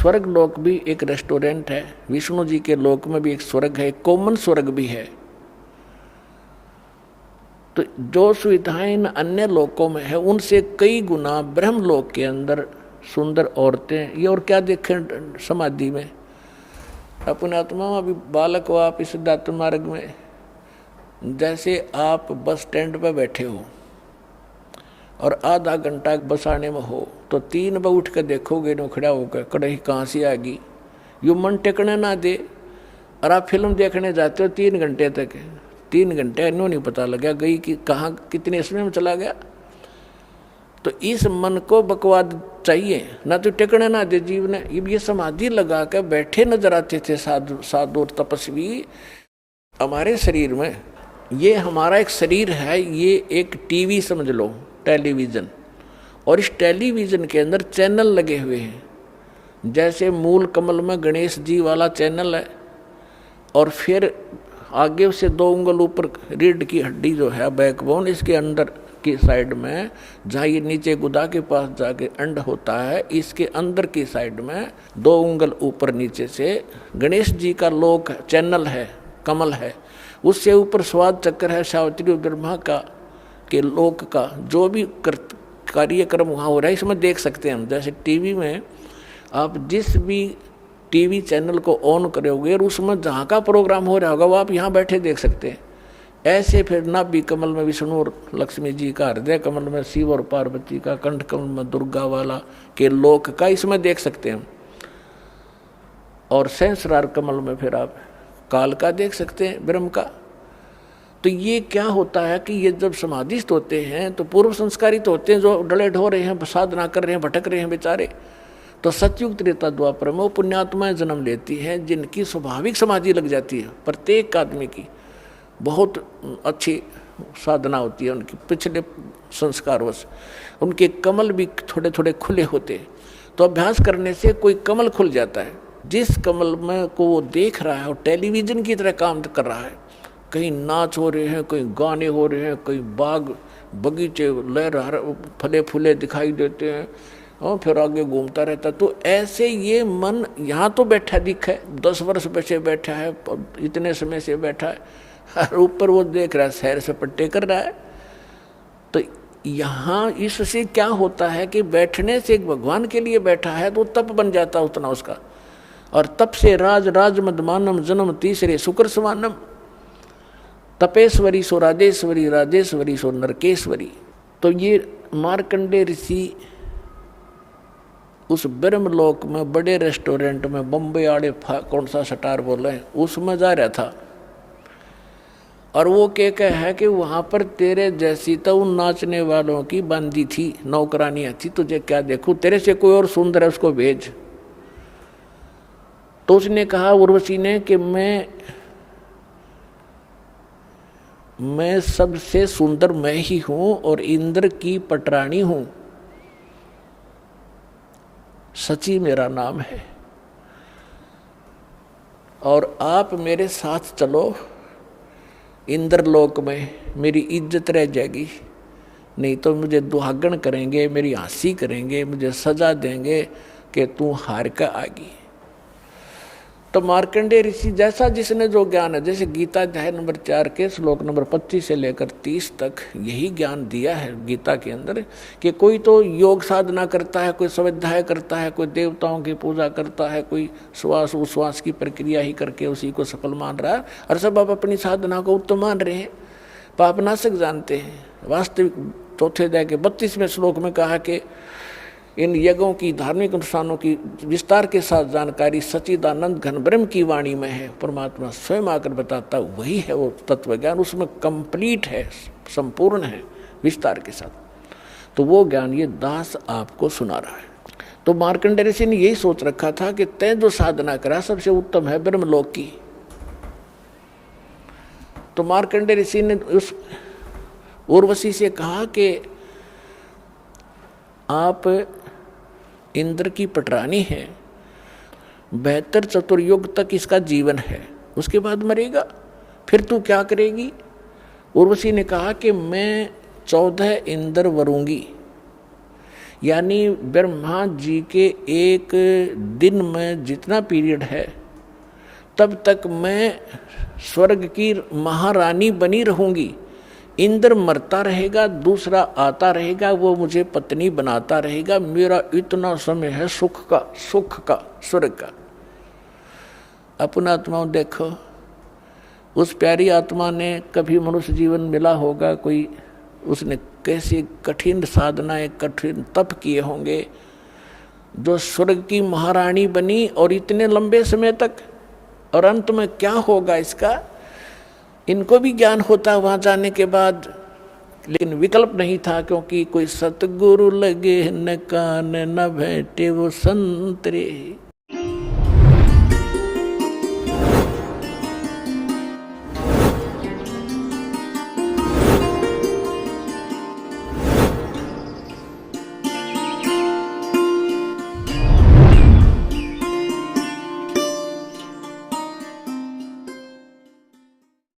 स्वर्ग लोक भी एक रेस्टोरेंट है, विष्णु जी के लोक में भी एक स्वर्ग है, कॉमन स्वर्ग भी है। तो जो सुविधाएं इन अन्य लोकों में है उनसे कई गुना ब्रह्म लोक के अंदर सुंदर औरतें, ये और क्या देखें समाधि में। अपने आत्मा अभी बालक हो आप इस सिद्धार्थ मार्ग में, जैसे आप बस स्टैंड पर बैठे हो और आधा घंटा बस आने में हो तो 3 बजे उठ कर देखोगे नो खड़ा होकर कड़ाही कहाँ से आ गई, यू मन टेकने ना दे। और आप फिल्म देखने जाते हो 3 घंटे तक, 3 घंटे इन्हों नहीं पता लगा गई कि कहाँ कितने समय में चला गया। तो इस मन को बकवाद चाहिए ना, तो टेकने ना दे जीव ने। ये समाधि लगा कर बैठे नजर आते थे साधु और तपस्वी हमारे शरीर में। ये हमारा एक शरीर है, ये एक टीवी समझ लो, टेलीविज़न, और इस टेलीविज़न के अंदर चैनल लगे हुए हैं। जैसे मूल कमल में गणेश जी वाला चैनल है और फिर आगे से 2 उंगल ऊपर रीढ़ की हड्डी जो है बैकबोन, इसके अंदर की साइड में जहाँ ये नीचे गुदा के पास जाके अंड होता है, इसके अंदर की साइड में 2 उंगल ऊपर नीचे से गणेश जी का लोक चैनल है, कमल है। उससे ऊपर स्वाद चक्र है, सावित्री ब्रह्मा का के लोक का जो भी कार्यक्रम वहाँ हो रहा है इसमें देख सकते हैं हम। जैसे टीवी में आप जिस भी टीवी चैनल को ऑन करोगे और उसमें जहाँ का प्रोग्राम हो रहा होगा वो आप यहाँ बैठे देख सकते हैं। ऐसे फिर नाभि कमल में विष्णु और लक्ष्मी जी का, हृदय कमल में शिव और पार्वती का, कंठ कमल में दुर्गा वाला के लोक का इसमें देख सकते हैं। और सहस्रार कमल में फिर आप काल का देख सकते हैं, ब्रह्म का। तो ये क्या होता है कि ये जब समाधिस्थ होते हैं तो पूर्व संस्कारित होते हैं, जो डले ढो रहे हैं, साधना कर रहे हैं, भटक रहे हैं बेचारे, तो सतयुग त्रेता द्वापर में वो पुण्यात्माएं जन्म लेती हैं जिनकी स्वाभाविक समाधि लग जाती है। प्रत्येक आदमी की बहुत अच्छी साधना होती है, उनकी पिछले संस्कारवश उनके कमल भी थोड़े थोड़े खुले होते हैं। तो अभ्यास करने से कोई कमल खुल जाता है। जिस कमल में को वो देख रहा है वो टेलीविज़न की तरह काम कर रहा है। कहीं नाच हो रहे हैं, कहीं गाने हो रहे हैं, कहीं बाग बगीचे लहर फले फूले दिखाई देते हैं और फिर आगे घूमता रहता। तो ऐसे ये मन यहाँ तो बैठा दिखे, 10 वर्ष से बैठा है, इतने समय से बैठा है, और ऊपर वो देख रहा है, सैर सपट्टे कर रहा है। तो यहाँ इससे क्या होता है कि बैठने से एक भगवान के लिए बैठा है तो तप बन जाता है उतना उसका। और तप से राज मदमानम जन्म तीसरे शुक्र समानम, तपेश्वरी सो राजेश्वरी, राजेश्वरी सो नरकेश्वरी। तो ये मार्कंडे ऋषि उस ब्रह्मलोक में बड़े रेस्टोरेंट में, बम्बई आड़े कौन सा स्टार बोल रहे हैं, उसमें जा रहा था। और वो क्या है कि वहाँ पर तेरे जैसी तो उन नाचने वालों की बंदी थी, नौकरानियाँ थी, तुझे क्या देखूँ, तेरे से कोई और सुंदर है उसको भेज। तो उसने कहा उर्वशी ने कि मैं सबसे सुंदर मैं ही हूँ और इंद्र की पटरानी हूँ, सची मेरा नाम है, और आप मेरे साथ चलो इंद्रलोक में, मेरी इज्जत रह जाएगी, नहीं तो मुझे दुहागन करेंगे, मेरी हंसी करेंगे, मुझे सजा देंगे कि तू हार का आगी। तो मार्कंडेय ऋषि जैसा जिसने जो ज्ञान है, जैसे गीता अध्याय नंबर 4 के श्लोक नंबर 25 से लेकर 30 तक यही ज्ञान दिया है गीता के अंदर, कि कोई तो योग साधना करता है, कोई स्वाध्याय करता है, कोई देवताओं की पूजा करता है, कोई श्वास उश्वास की प्रक्रिया ही करके उसी को सफल मान रहा है, और सब आप अपनी साधना को उत्तम मान रहे हैं, पापनाशक जानते हैं। वास्तविक चौथे अध्याय के 32वें श्लोक में कहा कि इन यज्ञों की, धार्मिक अनुष्ठानों की विस्तार के साथ जानकारी सच्चिदानंद घन ब्रह्म की वाणी में है। परमात्मा स्वयं आकर बताता वही है वो तत्व ज्ञान, उसमें कंप्लीट है, संपूर्ण है विस्तार के साथ। तो वो ज्ञान ये दास आपको सुना रहा है। तो मार्कंडेय ऋषि ने यही सोच रखा था कि तय जो साधना करा सबसे उत्तम है ब्रह्मलोक की। तो मार्कंडेय ऋषि ने उस उर्वशी से कहा कि आप इंद्र की पटरानी है, 72 चतुर्युग तक इसका जीवन है, उसके बाद मरेगा, फिर तू क्या करेगी। उर्वशी ने कहा कि मैं 14 इंद्र वरूंगी, यानी ब्रह्मा जी के एक दिन में जितना पीरियड है तब तक मैं स्वर्ग की महारानी बनी रहूंगी। इंद्र मरता रहेगा, दूसरा आता रहेगा, वो मुझे पत्नी बनाता रहेगा। मेरा इतना समय है सुख का स्वर्ग का। अपना आत्माओं देखो, उस प्यारी आत्मा ने कभी मनुष्य जीवन मिला होगा, कोई उसने कैसी कठिन साधनाएं कठिन तप किए होंगे जो स्वर्ग की महारानी बनी, और इतने लंबे समय तक। और अंत में क्या होगा इसका, इनको भी ज्ञान होता वहां जाने के बाद, लेकिन विकल्प नहीं था, क्योंकि कोई सतगुरु लगे न कान न भेंटे वो संतरे।